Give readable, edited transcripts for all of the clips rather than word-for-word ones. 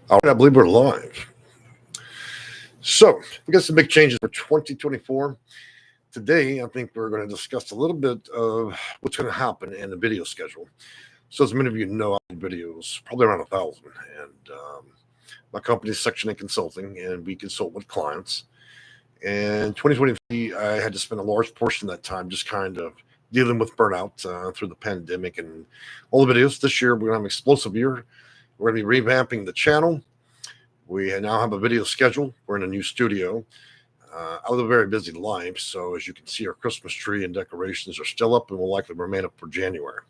All right, I believe we're live. So, we got some big changes for 2024. Today, I think we're going to discuss a little bit of what's going to happen in the video schedule. So, as many of you know, I do videos, probably around 1,000. And my company is Section 8 Consulting, and we consult with clients. And 2023, I had to spend a large portion of that time just kind of dealing with burnout through the pandemic and all the videos. This year, we're going to have an explosive year. We're going to be revamping the channel. We now have a video schedule. We're in a new studio. I live a very busy life, so as you can see, our Christmas tree and decorations are still up and will likely remain up for January.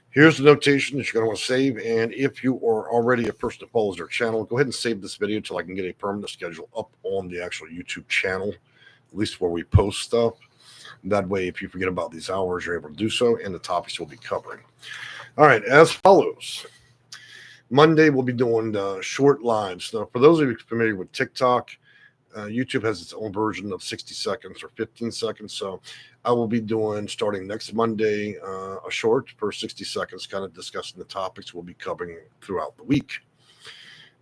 Here's the notation that you're going to want to save, and if you are already a person that follows our channel, go ahead and save this video until I can get a permanent schedule up on the actual YouTube channel, at least where we post stuff. That way, if you forget about these hours, you're able to do so, and the topics we'll be covering. All right, as follows. Monday, we'll be doing short lives. Now, for those of you familiar with TikTok, YouTube has its own version of 60 seconds or 15 seconds. So I will be doing, starting next Monday, a short for 60 seconds, kind of discussing the topics we'll be covering throughout the week.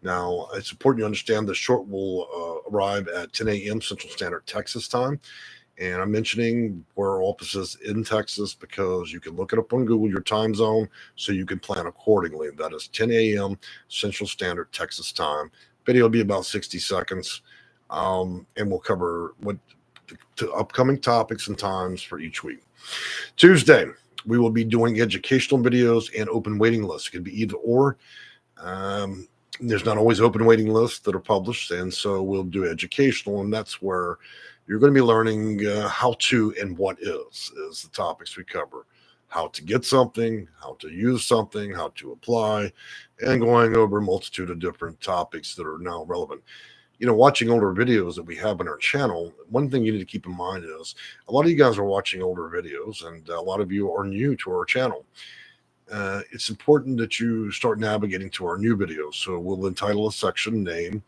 Now, it's important you understand the short will arrive at 10 a.m. Central Standard Texas time. And I'm mentioning where our office is in Texas because you can look it up on Google, your time zone, so you can plan accordingly. That is 10 a.m. Central Standard Texas time. Video will be about 60 seconds, and we'll cover what the upcoming topics and times for each week. Tuesday, we will be doing educational videos and open waiting lists. It could be either or. There's not always open waiting lists that are published, and so we'll do educational, and that's where you're going to be learning how to and what is the topics we cover. How to get something, how to use something, how to apply, and going over a multitude of different topics that are now relevant. You know, watching older videos that we have on our channel, one thing you need to keep in mind is a lot of you guys are watching older videos, and a lot of you are new to our channel. It's important that you start navigating to our new videos. So we'll entitle a section name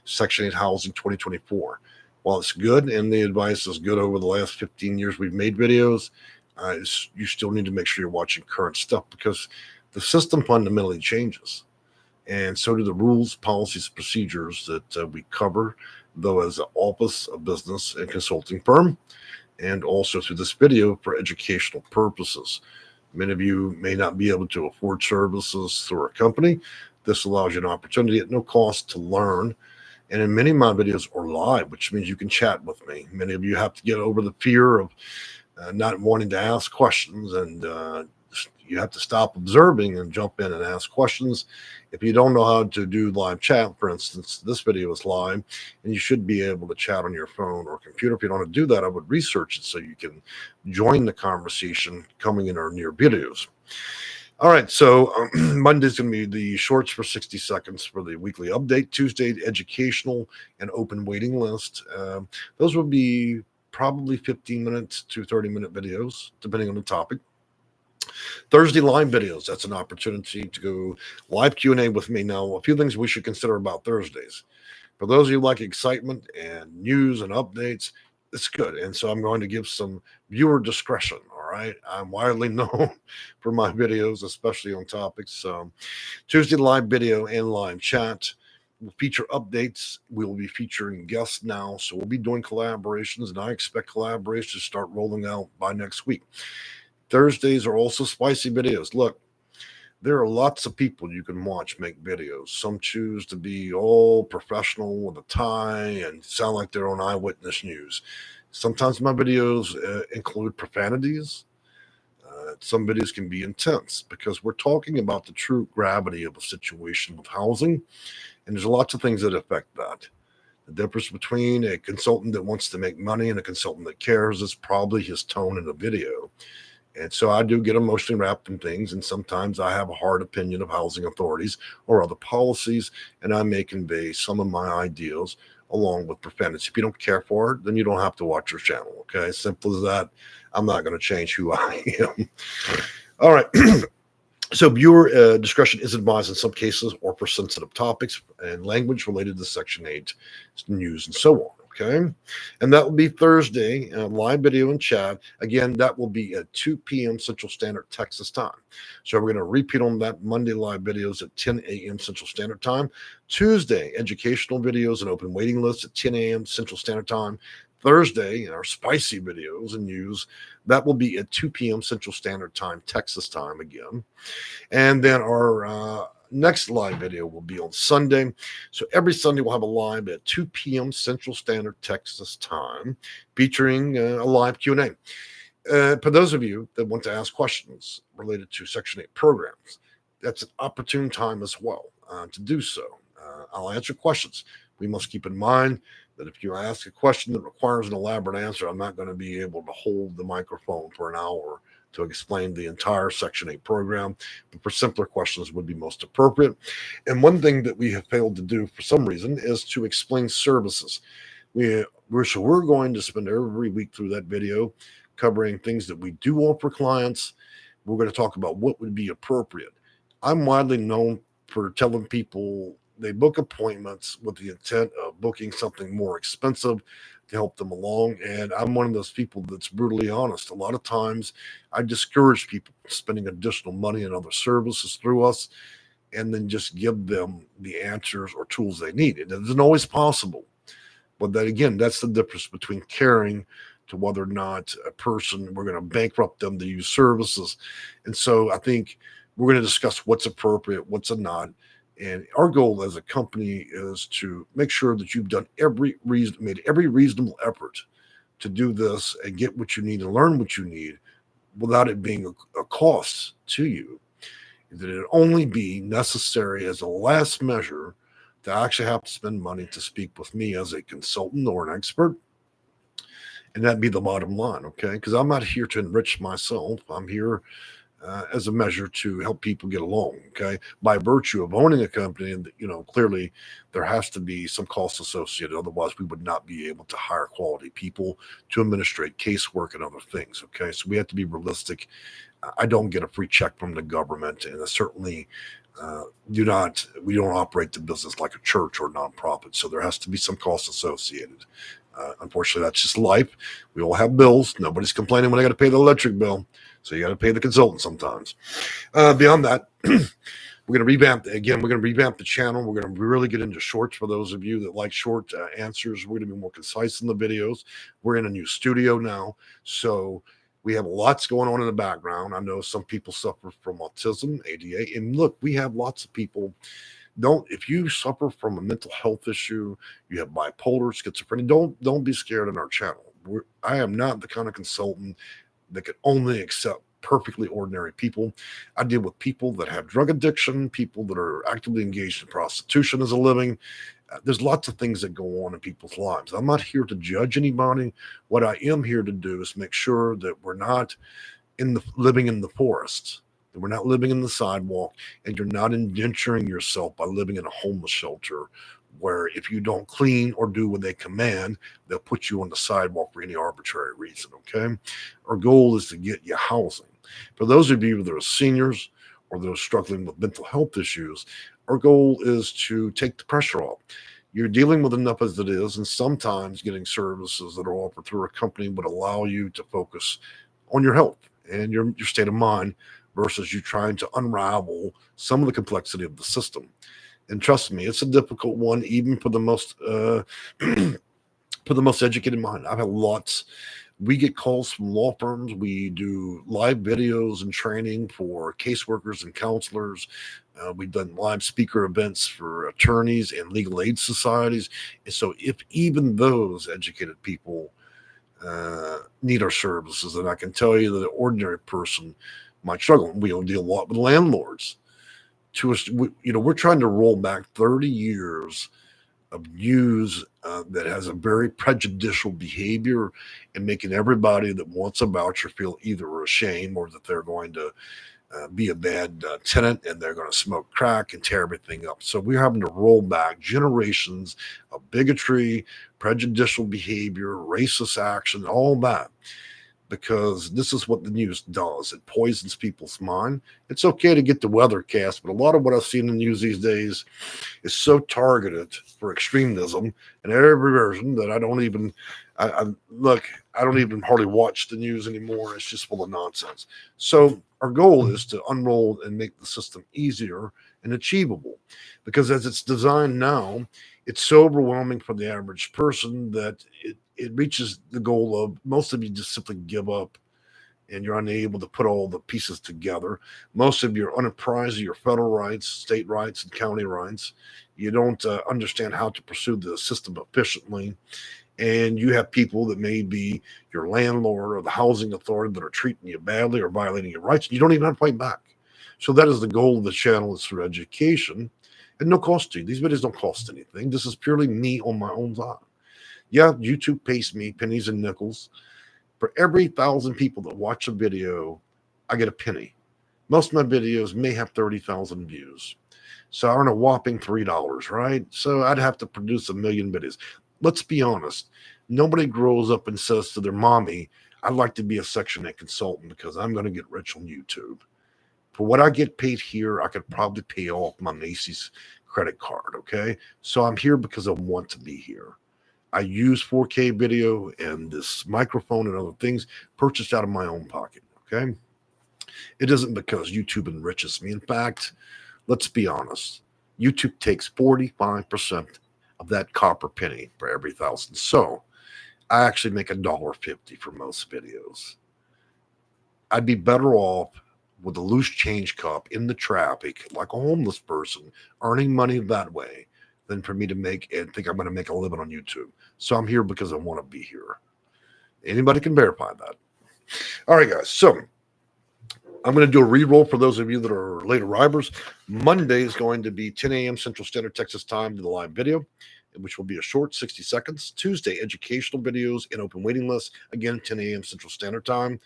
Section 8 Housing 2024. While it's good and the advice is good over the last 15 years we've made videos, you still need to make sure you're watching current stuff because the system fundamentally changes. And so do the rules, policies, procedures that we cover, though as an office, a business, and consulting firm, and also through this video for educational purposes. Many of you may not be able to afford services through our company. This allows you an opportunity at no cost to learn. And in many of my videos are live, which means you can chat with me. Many of you have to get over the fear of not wanting to ask questions, and you have to stop observing and jump in and ask questions. If you don't know how to do live chat, for instance, this video is live, and you should be able to chat on your phone or computer. If you don't want to do that, I would research it so you can join the conversation coming in our near videos. All right, so Monday's going to be the shorts for 60 seconds for the weekly update. Tuesday, educational and open waiting list. Those will be probably 15 minutes to 30-minute videos, depending on the topic. Thursday, live videos. That's an opportunity to go live Q&A with me. Now, a few things we should consider about Thursdays. For those of you who like excitement and news and updates, it's good. And so I'm going to give some viewer discretion. All right. I'm widely known for my videos, especially on topics. Tuesday live video and live chat will feature updates. We will be featuring guests now. So we'll be doing collaborations, and I expect collaborations to start rolling out by next week. Thursdays are also spicy videos. Look, there are lots of people you can watch make videos. Some choose to be all professional with a tie and sound like they're on Eyewitness News. Sometimes my videos include profanities. Some videos can be intense because we're talking about the true gravity of a situation with housing, and there's lots of things that affect that. The difference between a consultant that wants to make money and a consultant that cares is probably his tone in the video. And so I do get emotionally wrapped in things, and sometimes I have a hard opinion of housing authorities or other policies, and I may convey some of my ideals along with profanity. If you don't care for it, then you don't have to watch your channel, okay? Simple as that. I'm not going to change who I am. All right. So viewer discretion is advised in some cases or for sensitive topics and language related to Section 8 news and so on, Okay. And that will be Thursday, live video and chat. Again, that will be at 2 p.m. Central Standard Texas time. So we're going to repeat on that Monday live videos at 10 a.m. Central Standard time. Tuesday, educational videos and open waiting lists at 10 a.m. Central Standard time. Thursday, our spicy videos and news, that will be at 2 p.m. Central Standard Time, Texas time again. And then our next live video will be on Sunday. So every Sunday we'll have a live at 2 p.m. Central Standard Texas time, featuring a live Q&A. For those of you that want to ask questions related to Section 8 programs, that's an opportune time as well to do so. I'll answer questions. We must keep in mind that if you ask a question that requires an elaborate answer, I'm not going to be able to hold the microphone for an hour to explain the entire Section 8 program, but for simpler questions would be most appropriate. And one thing that we have failed to do for some reason is to explain services. We're going to spend every week through that video covering things that we do offer clients. We're going to talk about what would be appropriate. I'm widely known for telling people they book appointments with the intent of booking something more expensive to help them along. And I'm one of those people that's brutally honest. A lot of times I discourage people spending additional money on other services through us and then just give them the answers or tools they need. It isn't always possible. But that, again, that's the difference between caring to whether or not a person, we're going to bankrupt them to use services. And so I think we're going to discuss what's appropriate, what's not. And our goal as a company is to make sure that you've done made every reasonable effort to do this and get what you need and learn what you need without it being a cost to you. That it only be necessary as a last measure to actually have to spend money to speak with me as a consultant or an expert. And that'd be the bottom line, okay? Because I'm not here to enrich myself. I'm here as a measure to help people get along, okay? By virtue of owning a company, and clearly there has to be some costs associated. Otherwise, we would not be able to hire quality people to administrate casework and other things, okay? So we have to be realistic. I don't get a free check from the government, and I certainly we don't operate the business like a church or nonprofit. So there has to be some costs associated. Unfortunately, that's just life. We all have bills. Nobody's complaining when I got to pay the electric bill. So you got to pay the consultant sometimes. Beyond that, we're going to revamp the channel. We're going to really get into shorts for those of you that like short answers. We're going to be more concise in the videos. We're in a new studio now. So we have lots going on in the background. I know some people suffer from autism, ADA. And look, we have lots of people. If you suffer from a mental health issue, you have bipolar, schizophrenia, don't be scared on our channel. I am not the kind of consultant that could only accept perfectly ordinary people. I deal with people that have drug addiction, people that are actively engaged in prostitution as a living. There's lots of things that go on in people's lives. I'm not here to judge anybody. What I am here to do is make sure that we're not living in the forest, that we're not living in the sidewalk, and you're not indenturing yourself by living in a homeless shelter where if you don't clean or do what they command, they'll put you on the sidewalk for any arbitrary reason, okay? Our goal is to get you housing. For those of you that are seniors or those struggling with mental health issues, our goal is to take the pressure off. You're dealing with enough as it is, and sometimes getting services that are offered through a company would allow you to focus on your health and your state of mind versus you trying to unravel some of the complexity of the system. And trust me, it's a difficult one, even for the most for the most educated mind. I've had lots. We get calls from law firms. We do live videos and training for caseworkers and counselors. We've done live speaker events for attorneys and legal aid societies. And so if even those educated people need our services, then I can tell you that an ordinary person might struggle. We don't deal a lot with landlords. To us, we're trying to roll back 30 years of news that has a very prejudicial behavior and making everybody that wants a voucher feel either ashamed or that they're going to be a bad tenant and they're going to smoke crack and tear everything up. So we're having to roll back generations of bigotry, prejudicial behavior, racist action, all that. because this is what the news does. It poisons people's mind. It's okay to get the weathercast, but a lot of what I've seen in the news these days is so targeted for extremism and every version that I don't even look. I don't even hardly watch the news anymore. It's just full of nonsense. So our goal is to unroll and make the system easier and achievable, because as it's designed now, it's so overwhelming for the average person that it reaches the goal of most of you just simply give up, and you're unable to put all the pieces together. Most of you are unapprised of your federal rights, state rights, and county rights. You don't understand how to pursue the system efficiently. And you have people that may be your landlord or the housing authority that are treating you badly or violating your rights. And you don't even have to fight back. So that is the goal of the channel, is through education and no cost to you. These videos don't cost anything. This is purely me on my own time. Yeah, YouTube pays me pennies and nickels. For every 1,000 people that watch a video, I get a penny. Most of my videos may have 30,000 views. So I earn a whopping $3, right? So I'd have to produce 1,000,000 videos. Let's be honest. Nobody grows up and says to their mommy, I'd like to be a Section 8 consultant because I'm going to get rich on YouTube. For what I get paid here, I could probably pay off my Macy's credit card, okay? So I'm here because I want to be here. I use 4K video and this microphone and other things purchased out of my own pocket, okay? It isn't because YouTube enriches me. In fact, let's be honest. YouTube takes 45% of that copper penny for every 1,000. So I actually make $1.50 for most videos. I'd be better off with a loose change cup in the traffic, like a homeless person, earning money that way, than for me to make and think I'm going to make a living on YouTube. So I'm here because I want to be here. Anybody can verify that. All right, guys. So I'm going to do a re-roll for those of you that are late arrivers. Monday is going to be 10 a.m. Central Standard Texas time to the live video, which will be a short 60 seconds. Tuesday, educational videos and open waiting lists. Again, 10 a.m. Central Standard Time.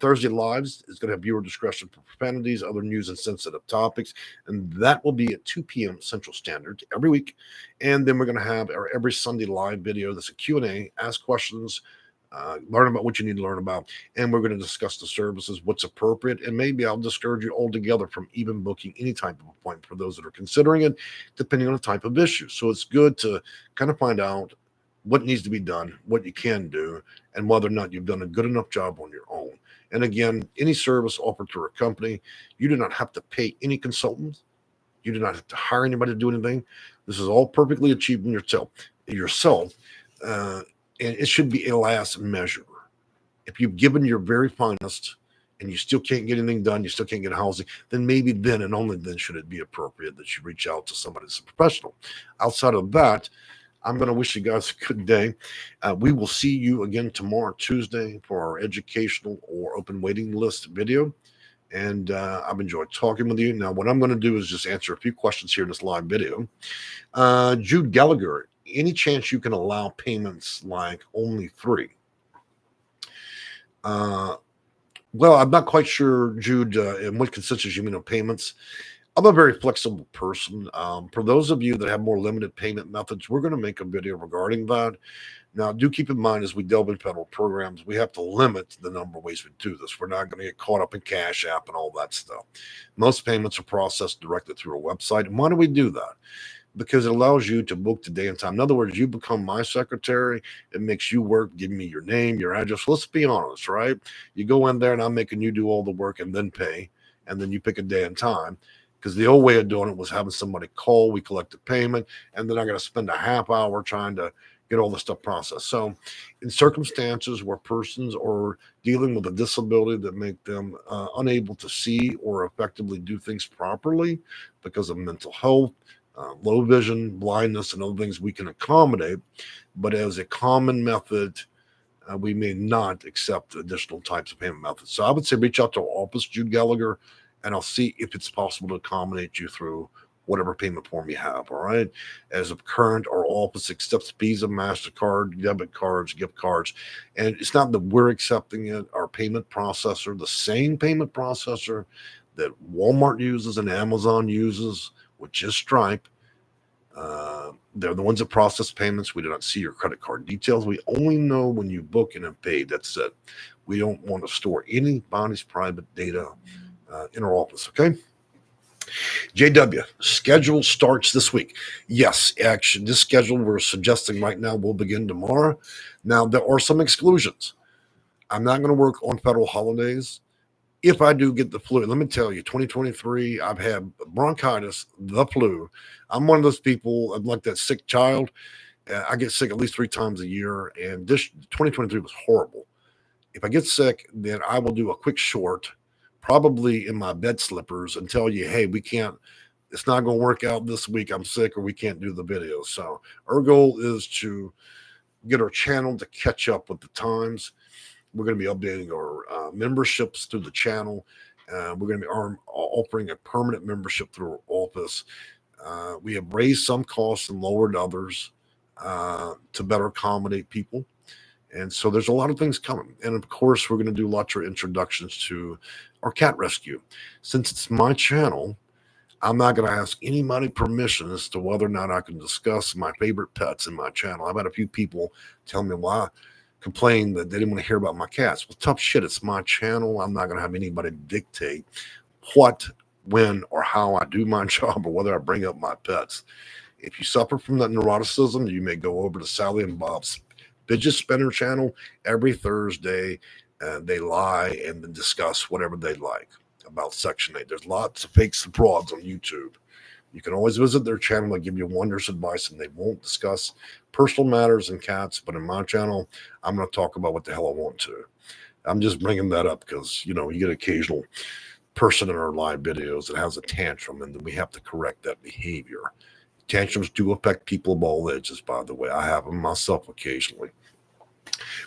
Thursday lives is going to have viewer discretion for profanities, other news and sensitive topics. And that will be at 2 p.m. Central Standard every week. And then we're going to have our every Sunday live video. That's a Q&A, ask questions, learn about what you need to learn about, and we're going to discuss the services, what's appropriate, and maybe I'll discourage you altogether from even booking any type of appointment for those that are considering it, depending on the type of issue. So it's good to kind of find out what needs to be done, what you can do, and whether or not you've done a good enough job on your own. And again, any service offered through a company, you do not have to pay any consultant. You do not have to hire anybody to do anything. This is all perfectly achieved in yourself. And it should be a last measure. If you've given your very finest and you still can't get anything done, you still can't get housing, then maybe then and only then should it be appropriate that you reach out to somebody that's a professional. Outside of that, I'm going to wish you guys a good day. We will see you again tomorrow, Tuesday, for our educational or open waiting list video. And I've enjoyed talking with you. Now, what I'm going to do is just answer a few questions here in this live video. Jude Gallagher, any chance you can allow payments like only 3? Well, I'm not quite sure, Jude, in what consists you mean of payments. I'm a very flexible person. For those of you that have more limited payment methods, we're going to make a video regarding that. Now, do keep in mind, as we delve in federal programs, we have to limit the number of ways we do this. We're not going to get caught up in Cash App and all that stuff. Most payments are processed directly through a website. And why do we do that? Because it allows you to book the day and time. In other words, you become my secretary. It makes you work, give me your name, your address. Let's be honest, right? You go in there and I'm making you do all the work and then pay. And then you pick a day and time. Because the old way of doing it was having somebody call, we collect a payment, and then I got to spend a half hour trying to get all the stuff processed. So in circumstances where persons are dealing with a disability that make them unable to see or effectively do things properly because of mental health, low vision, blindness, and other things, we can accommodate. But as a common method, we may not accept additional types of payment methods. So I would say reach out to our office, Jude Gallagher, and I'll see if it's possible to accommodate you through whatever payment form you have, all right? As of current, our office accepts Visa, MasterCard, debit cards, gift cards, and it's not that we're accepting it. Our payment processor, the same payment processor that Walmart uses and Amazon uses, which is Stripe, They're the ones that process payments. We do not see your credit card details. We only know when you book and have paid. That's it. We don't want to store anybody's private data in our office, okay? JW, schedule starts this week. Yes, actually, this schedule we're suggesting right now will begin tomorrow. Now, there are some exclusions. I'm not going to work on federal holidays. If I do get the flu, let me tell you, 2023, I've had bronchitis, the flu. I'm one of those people, I'm like that sick child. I get sick at least 3 times a year, and this 2023 was horrible. If I get sick, then I will do a quick short, probably in my bed slippers, and tell you, hey, we can't, it's not going to work out this week. I'm sick, or we can't do the video. So our goal is to get our channel to catch up with the times. We're going to be updating our memberships through the channel. We're going to be offering a permanent membership through our office. We have raised some costs and lowered others to better accommodate people. And so there's a lot of things coming. And of course, we're going to do lots of introductions to our cat rescue. Since it's my channel, I'm not going to ask anybody permission as to whether or not I can discuss my favorite pets in my channel. I've had a few people tell me why. Complain that they didn't want to hear about my cats. Well, tough shit. It's my channel. I'm not going to have anybody dictate what, when, or how I do my job or whether I bring up my pets. If you suffer from that neuroticism, you may go over to Sally and Bob's Fidget Spinner channel every Thursday. They lie and then discuss whatever they like about Section 8. There's lots of fakes and frauds on YouTube. You can always visit their channel. They give you wondrous advice, and they won't discuss personal matters and cats. But in my channel, I'm going to talk about what the hell I want to. I'm just bringing that up because, you get occasional person in our live videos that has a tantrum, and then we have to correct that behavior. Tantrums do affect people of all ages, by the way. I have them myself occasionally.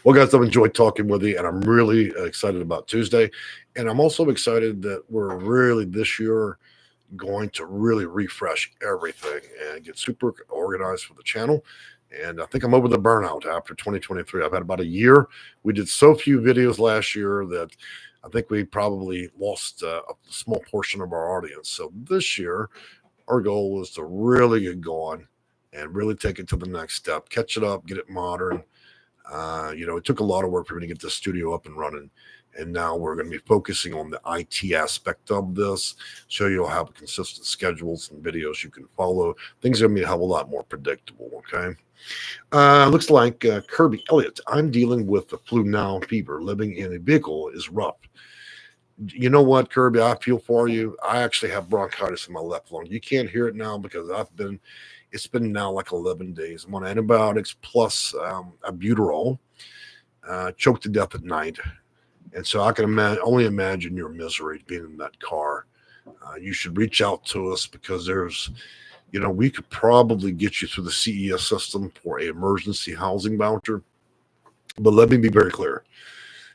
Well, guys, I've enjoyed talking with you, and I'm really excited about Tuesday. And I'm also excited that we're really this year going to really refresh everything and get super organized for the channel. And I think I'm over the burnout after 2023. I've had about a year. We did so few videos last year that I think we probably lost a small portion of our audience. So this year, our goal is to really get going and really take it to the next step, catch it up, get it modern. It took a lot of work for me to get the studio up and running. And now we're going to be focusing on the IT aspect of this, so you'll have consistent schedules and videos you can follow. Things are going to be a hell of a lot more predictable, okay? Looks like Kirby Elliott, I'm dealing with the flu now fever. Living in a vehicle is rough. You know what, Kirby? I feel for you. I actually have bronchitis in my left lung. You can't hear it now because it's been now like 11 days. I'm on antibiotics plus albuterol, choked to death at night. And so I can only imagine your misery being in that car. You should reach out to us because we could probably get you through the CES system for an emergency housing voucher. But let me be very clear.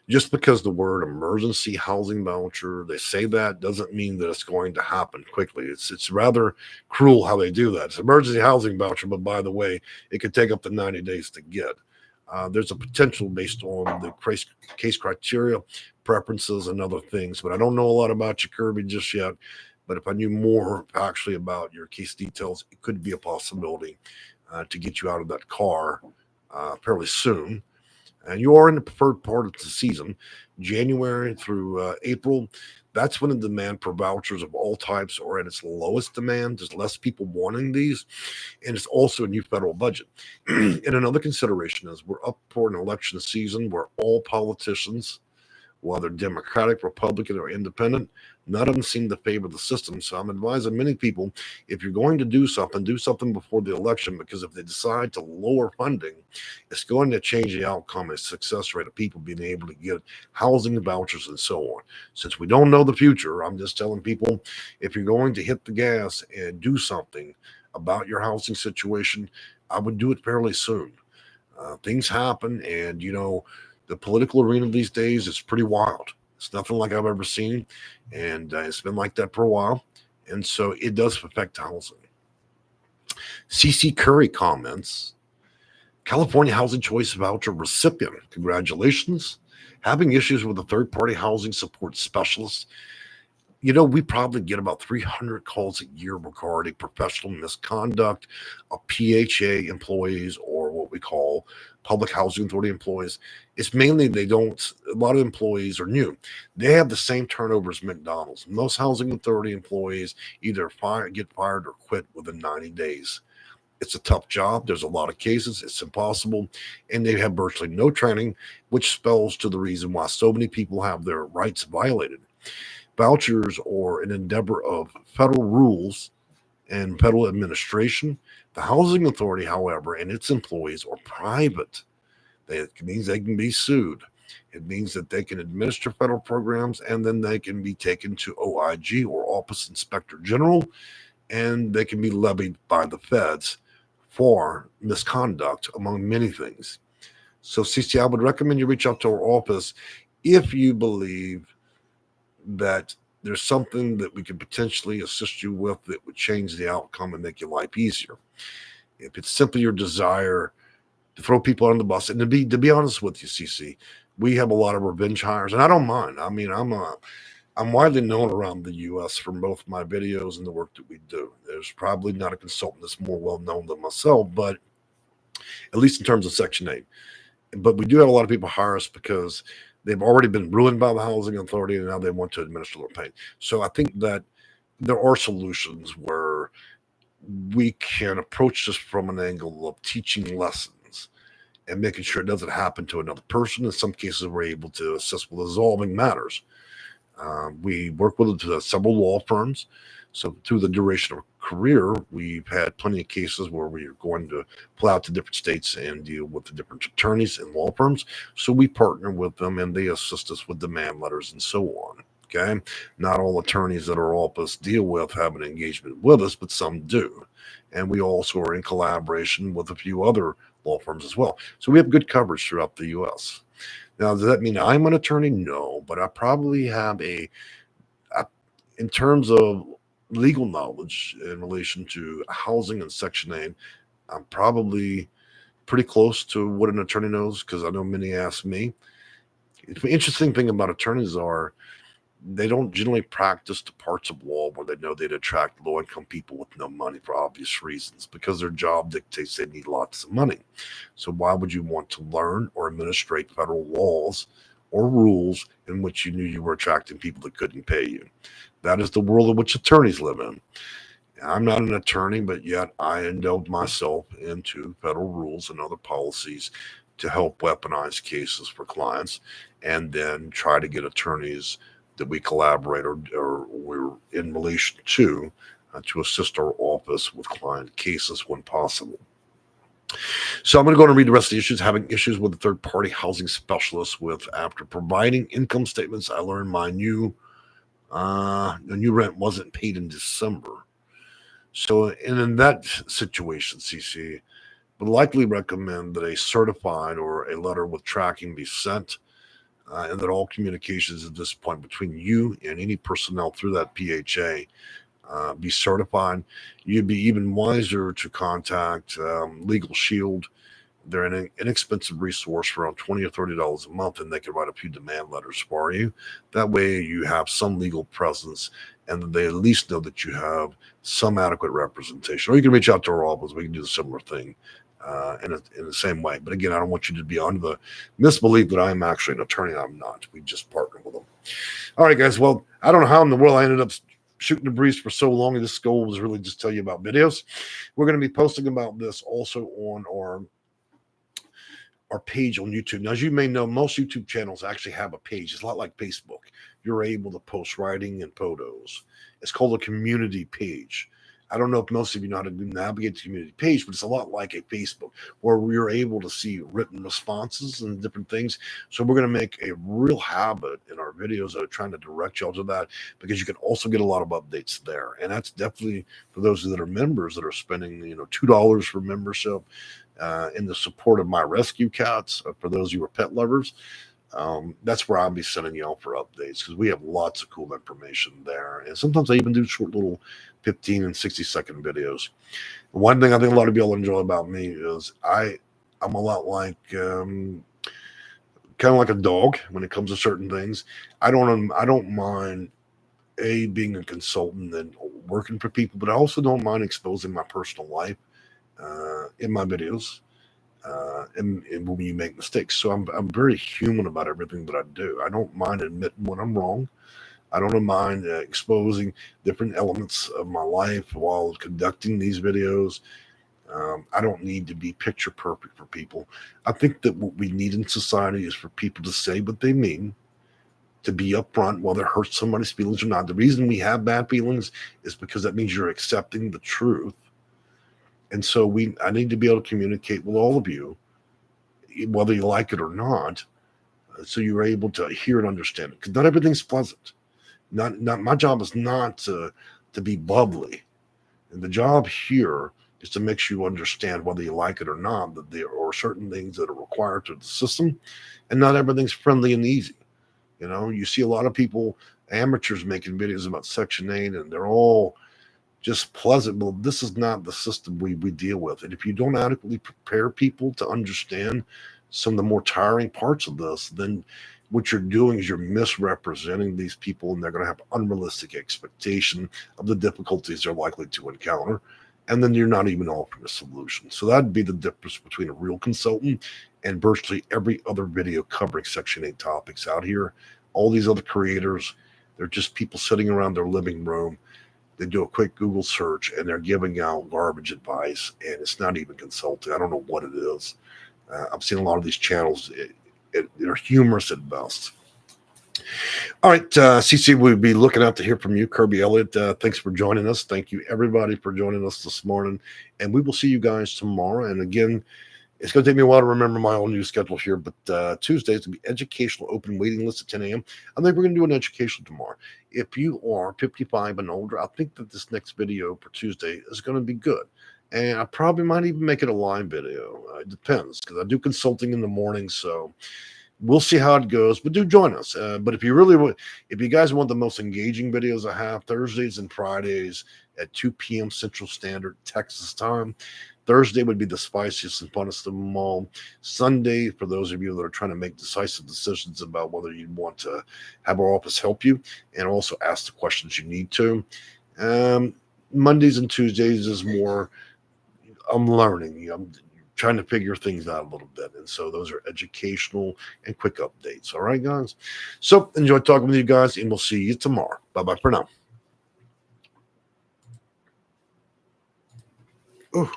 Just because the word emergency housing voucher, they say that doesn't mean that it's going to happen quickly. It's rather cruel how they do that. It's emergency housing voucher, but by the way, it could take up to 90 days to get. There's a potential based on the case criteria, preferences, and other things. But I don't know a lot about you, Kirby, just yet. But if I knew more actually about your case details, it could be a possibility to get you out of that car fairly soon. And you are in the preferred part of the season, January through April. That's when the demand for vouchers of all types are at its lowest demand. There's less people wanting these, and it's also a new federal budget. And another consideration is we're up for an election season where all politicians, whether Democratic, Republican, or Independent, none of them seem to favor the system. So I'm advising many people, if you're going to do something before the election, because if they decide to lower funding, it's going to change the outcome and success rate of people being able to get housing vouchers and so on. Since we don't know the future, I'm just telling people, if you're going to hit the gas and do something about your housing situation, I would do it fairly soon. Things happen, and the political arena these days is pretty wild. It's nothing like I've ever seen, and it's been like that for a while, and so it does affect housing. CC Curry comments, California Housing Choice Voucher recipient, congratulations. Having issues with a third-party housing support specialist. We probably get about 300 calls a year regarding professional misconduct of PHA employees, or what we call public housing authority employees. It's mainly a lot of employees are new. They have the same turnover as McDonald's. Most housing authority employees either get fired or quit within 90 days. It's a tough job. There's a lot of cases. It's impossible. And they have virtually no training, which spells to the reason why so many people have their rights violated. Vouchers are an endeavor of federal rules and federal administration. The housing authority, however, and its employees are private. It means they can be sued. It means that they can administer federal programs, and then they can be taken to OIG, or Office Inspector General, and they can be levied by the feds for misconduct, among many things. So, CC, I would recommend you reach out to our office if you believe that there's something that we could potentially assist you with that would change the outcome and make your life easier. If it's simply your desire to throw people on the bus, and to be honest with you, CC, we have a lot of revenge hires, and I don't mind. I mean, I'm widely known around the U.S. for both my videos and the work that we do. There's probably not a consultant that's more well known than myself, but at least in terms of Section 8. But we do have a lot of people hire us because they've already been ruined by the housing authority, and now they want to administer their pain. So I think that there are solutions where we can approach this from an angle of teaching lessons and making sure it doesn't happen to another person. In some cases, we're able to assist with resolving matters. We work with several law firms. So through the duration of a career, we've had plenty of cases where we are going to fly out to different states and deal with the different attorneys and law firms. So we partner with them, and they assist us with demand letters and so on. Okay. Not all attorneys that our office deal with have an engagement with us, but some do. And we also are in collaboration with a few other law firms as well. So we have good coverage throughout the U.S. Now, does that mean I'm an attorney? No, but I probably have in terms of legal knowledge in relation to housing and Section 8, I'm probably pretty close to what an attorney knows, because I know many ask me. The interesting thing about attorneys are they don't generally practice the parts of law where they know they'd attract low income people with no money for obvious reasons, because their job dictates they need lots of money. So why would you want to learn or administrate federal laws or rules in which you knew you were attracting people that couldn't pay you? That is the world in which attorneys live in. I'm not an attorney, but yet I indulge myself into federal rules and other policies to help weaponize cases for clients, and then try to get attorneys that we collaborate or we're in relation to assist our office with client cases when possible. So I'm going to go and read the rest of the issues. Having issues with a third-party housing specialist after providing income statements, I learned the new rent wasn't paid in December. So in that situation, CC would likely recommend that a certified or a letter with tracking be sent, and that all communications at this point between you and any personnel through that PHA be certified. You'd be even wiser to contact Legal Shield. They're an inexpensive resource for around $20 or $30 a month, and they can write a few demand letters for you. That way you have some legal presence, and they at least know that you have some adequate representation. Or you can reach out to our office. We can do a similar thing in the same way. But again, I don't want you to be under the misbelief that I'm actually an attorney. I'm not. We just partner with them. All right, guys. Well, I don't know how in the world I ended up shooting the breeze for so long. This goal was really just tell you about videos. We're going to be posting about this also on our page on YouTube. Now, as you may know, most YouTube channels actually have a page. It's a lot like Facebook. You're able to post writing and photos. It's called a community page. I don't know if most of you know how to navigate the community page, but it's a lot like a Facebook where we're able to see written responses and different things. So we're going to make a real habit in our videos of trying to direct y'all to that, because you can also get a lot of updates there. And that's definitely for those that are members that are spending, $2 for membership, in the support of my rescue cats. For those of you who are pet lovers, that's where I'll be sending y'all for updates, because we have lots of cool information there. And sometimes I even do short little 15 and 60-second videos. One thing I think a lot of y'all enjoy about me is I'm a lot like kind of like a dog when it comes to certain things. I don't mind being a consultant and working for people, but I also don't mind exposing my personal life in my videos. And when you make mistakes, so I'm very human about everything that I do. I don't mind admitting when I'm wrong. I don't mind exposing different elements of my life while conducting these videos. I don't need to be picture perfect for people. I think that what we need in society is for people to say what they mean, to be upfront, whether it hurts somebody's feelings or not. The reason we have bad feelings is because that means you're accepting the truth. And so I need to be able to communicate with all of you, whether you like it or not, so you're able to hear and understand it. Because not everything's pleasant. Not my job is not to be bubbly. And the job here is to make sure you understand whether you like it or not, that there are certain things that are required to the system, and not everything's friendly and easy. You see a lot of people, amateurs, making videos about Section 8, and they're all just pleasant. Well, this is not the system we deal with. And if you don't adequately prepare people to understand some of the more tiring parts of this, then what you're doing is you're misrepresenting these people, and they're going to have unrealistic expectation of the difficulties they're likely to encounter. And then you're not even offering a solution. So that'd be the difference between a real consultant and virtually every other video covering Section 8 topics out here. All these other creators, they're just people sitting around their living room. They do a quick Google search and they're giving out garbage advice, and it's not even consulting. I don't know what it is. I've seen a lot of these channels. They're humorous at best. All right, CC, we'll be looking out to hear from you. Kirby Elliott, thanks for joining us. Thank you, everybody, for joining us this morning. And we will see you guys tomorrow. And again, it's going to take me a while to remember my own new schedule here, but Tuesdays will be educational open waiting list at 10 a.m. I think we're going to do an education tomorrow. If you are 55 and older, I think that this next video for Tuesday is going to be good. And I probably might even make it a live video. It depends, because I do consulting in the morning, so we'll see how it goes. But do join us. But if you guys want the most engaging videos I have, Thursdays and Fridays at 2 p.m. Central Standard Texas time. Thursday would be the spiciest and funnest of them all. Sunday, for those of you that are trying to make decisive decisions about whether you want to have our office help you and also ask the questions you need to. Mondays and Tuesdays is more, I'm learning. I'm trying to figure things out a little bit. And so those are educational and quick updates. All right, guys. So enjoy talking with you guys, and we'll see you tomorrow. Bye-bye for now. Ooh.